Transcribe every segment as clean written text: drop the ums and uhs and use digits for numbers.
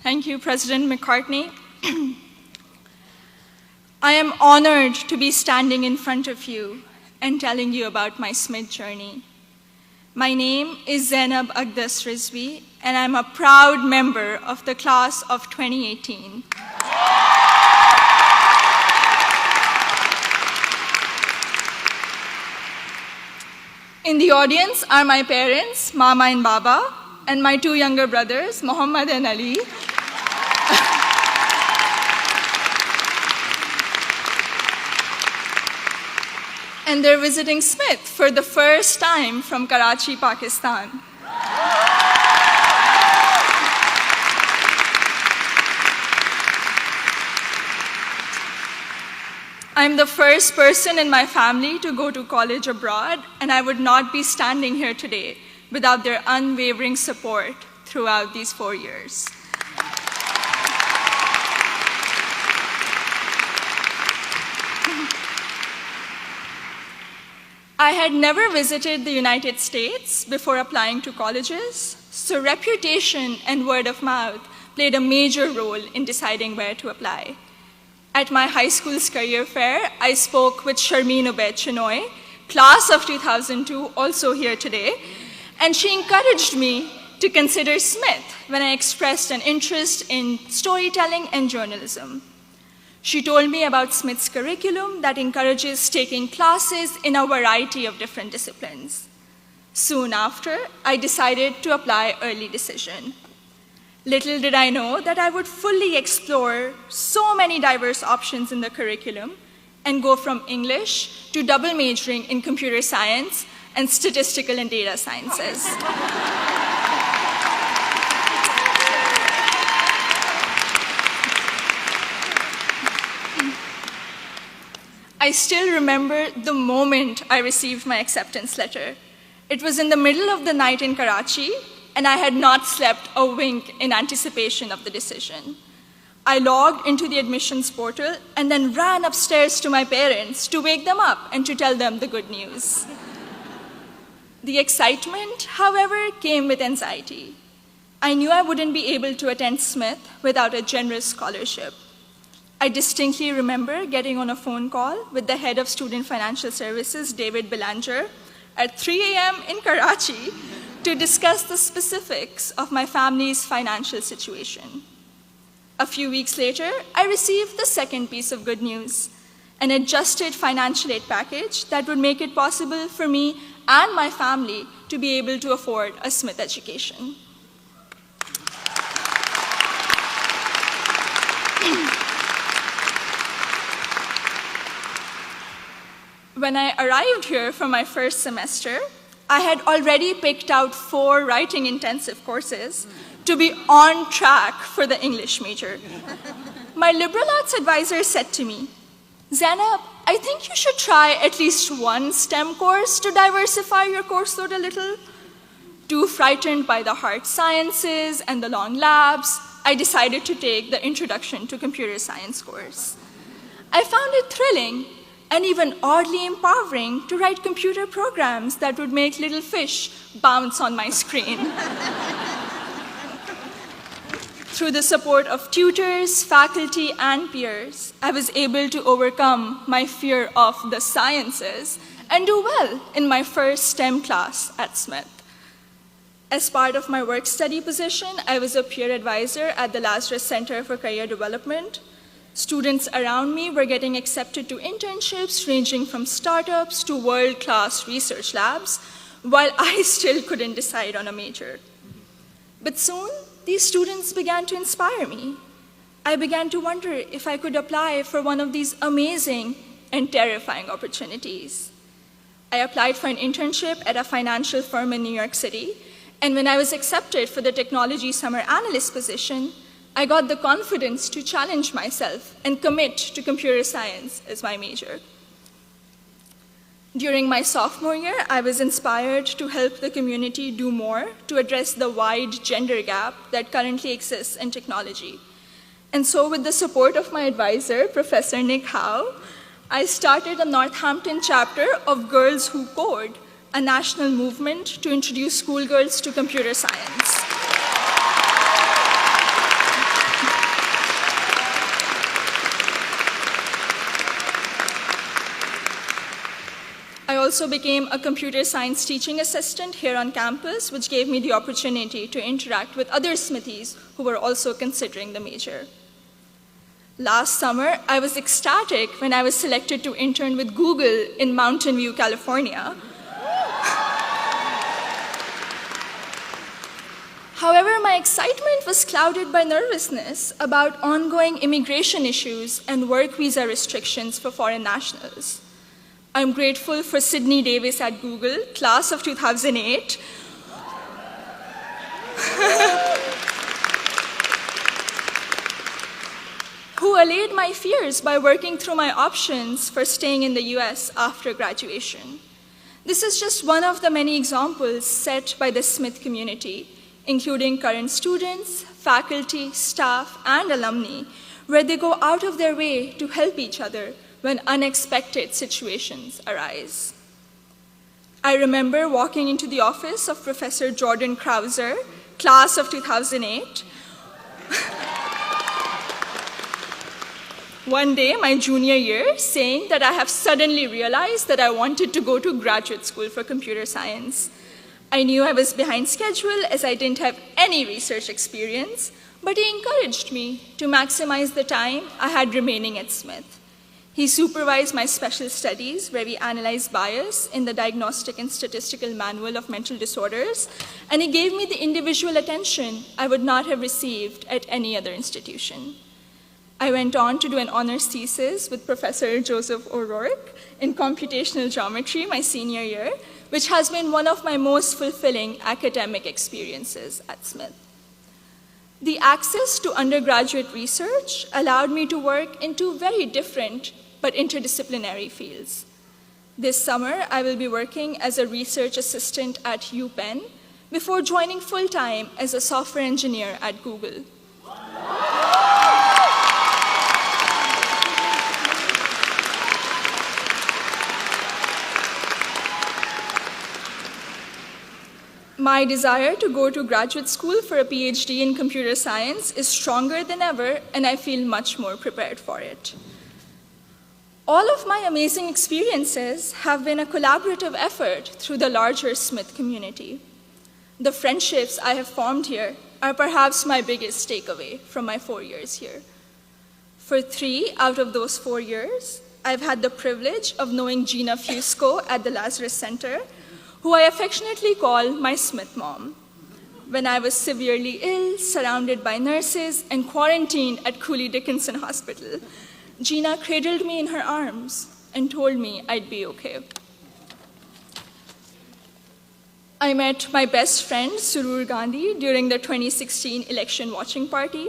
Thank you, President McCartney. I am honored to be standing in front of you and telling you about my Smith journey. My name is Zainab Agdas Rizvi, and I'm a proud member of the class of 2018. In the audience are my parents, Mama and Baba, and my two younger brothers, Muhammad and Ali. And they're visiting Smith for the first time from Karachi, Pakistan. I'm the first person in my family to go to college abroad, and I would not be standing here today without their unwavering support throughout these 4 years. I had never visited the United States before applying to colleges, so reputation and word of mouth played a major role in deciding where to apply. At my high school's career fair, I spoke with Sharmeen Ubaid Chinoy, class of 2002, also here today, and she encouraged me to consider Smith when I expressed an interest in storytelling and journalism. She told me about Smith's curriculum that encourages taking classes in a variety of different disciplines. Soon after, I decided to apply early decision. Little did I know that I would fully explore so many diverse options in the curriculum and go from English to double majoring in computer science and statistical and data sciences. I still remember the moment I received my acceptance letter. It was in the middle of the night in Karachi, and I had not slept a wink in anticipation of the decision. I logged into the admissions portal and then ran upstairs to my parents to wake them up and to tell them the good news. The excitement, however, came with anxiety. I knew I wouldn't be able to attend Smith without a generous scholarship. I distinctly remember getting on a phone call with the head of Student Financial Services, David Belanger, at 3 a.m. in Karachi to discuss the specifics of my family's financial situation. A few weeks later, I received the second piece of good news, an adjusted financial aid package that would make it possible for me and my family to be able to afford a Smith education. When I arrived here for my first semester, I had already picked out 4 writing-intensive courses to be on track for the English major. My liberal arts advisor said to me, "Zainab, I think you should try at least one STEM course to diversify your course load a little." Too frightened by the hard sciences and the long labs, I decided to take the Introduction to Computer Science course. I found it thrilling and even oddly empowering to write computer programs that would make little fish bounce on my screen. Through the support of tutors, faculty, and peers, I was able to overcome my fear of the sciences and do well in my first STEM class at Smith. As part of my work-study position, I was a peer advisor at the Lazarus Center for Career Development. Students around me were getting accepted to internships ranging from startups to world-class research labs, while I still couldn't decide on a major. But soon, these students began to inspire me. I began to wonder if I could apply for one of these amazing and terrifying opportunities. I applied for an internship at a financial firm in New York City, and when I was accepted for the technology summer analyst position, I got the confidence to challenge myself and commit to computer science as my major. During my sophomore year, I was inspired to help the community do more to address the wide gender gap that currently exists in technology. And so with the support of my advisor, Professor Nick Howe, I started a Northampton chapter of Girls Who Code, a national movement to introduce schoolgirls to computer science. also became a computer science teaching assistant here on campus, which gave me the opportunity to interact with other Smithies who were also considering the major. Last summer, I was ecstatic when I was selected to intern with Google in Mountain View, California. However, my excitement was clouded by nervousness about ongoing immigration issues and work visa restrictions for foreign nationals. I'm grateful for Sydney Davis at Google, class of 2008, who allayed my fears by working through my options for staying in the US after graduation. This is just one of the many examples set by the Smith community, including current students, faculty, staff, and alumni, where they go out of their way to help each other when unexpected situations arise. I remember walking into the office of Professor Jordan Krauser, class of 2008. One day, my junior year, saying that I have suddenly realized that I wanted to go to graduate school for computer science. I knew I was behind schedule as I didn't have any research experience, but he encouraged me to maximize the time I had remaining at Smith. He supervised my special studies, where we analyzed bias in the Diagnostic and Statistical Manual of Mental Disorders, and he gave me the individual attention I would not have received at any other institution. I went on to do an honors thesis with Professor Joseph O'Rourke in computational geometry my senior year, which has been one of my most fulfilling academic experiences at Smith. The access to undergraduate research allowed me to work in two very different but interdisciplinary fields. This summer, I will be working as a research assistant at UPenn before joining full-time as a software engineer at Google. My desire to go to graduate school for a PhD in computer science is stronger than ever, and I feel much more prepared for it. All of my amazing experiences have been a collaborative effort through the larger Smith community. The friendships I have formed here are perhaps my biggest takeaway from my 4 years here. For 3 out of those 4 years, I've had the privilege of knowing Gina Fusco at the Lazarus Center, who I affectionately call my Smith mom. When I was severely ill, surrounded by nurses, and quarantined at Cooley Dickinson Hospital, Gina cradled me in her arms and told me I'd be okay. I met my best friend, Surur Gandhi, during the 2016 election watching party.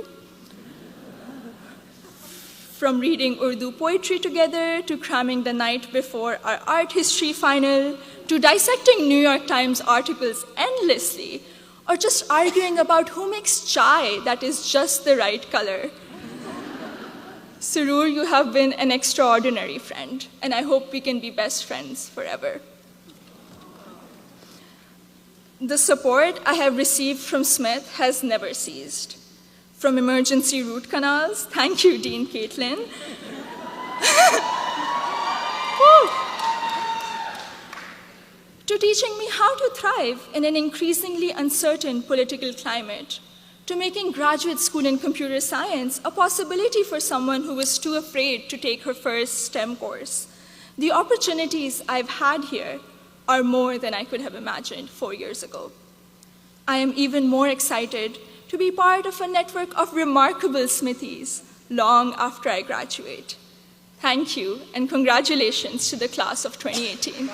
From reading Urdu poetry together, to cramming the night before our art history final, to dissecting New York Times articles endlessly, or just arguing about who makes chai that is just the right color. Surur, you have been an extraordinary friend, and I hope we can be best friends forever. The support I have received from Smith has never ceased. From emergency root canals, thank you, Dean Caitlin, to teaching me how to thrive in an increasingly uncertain political climate, to making graduate school in computer science a possibility for someone who was too afraid to take her first STEM course. The opportunities I've had here are more than I could have imagined 4 years ago. I am even more excited to be part of a network of remarkable Smithies long after I graduate. Thank you, and congratulations to the class of 2018.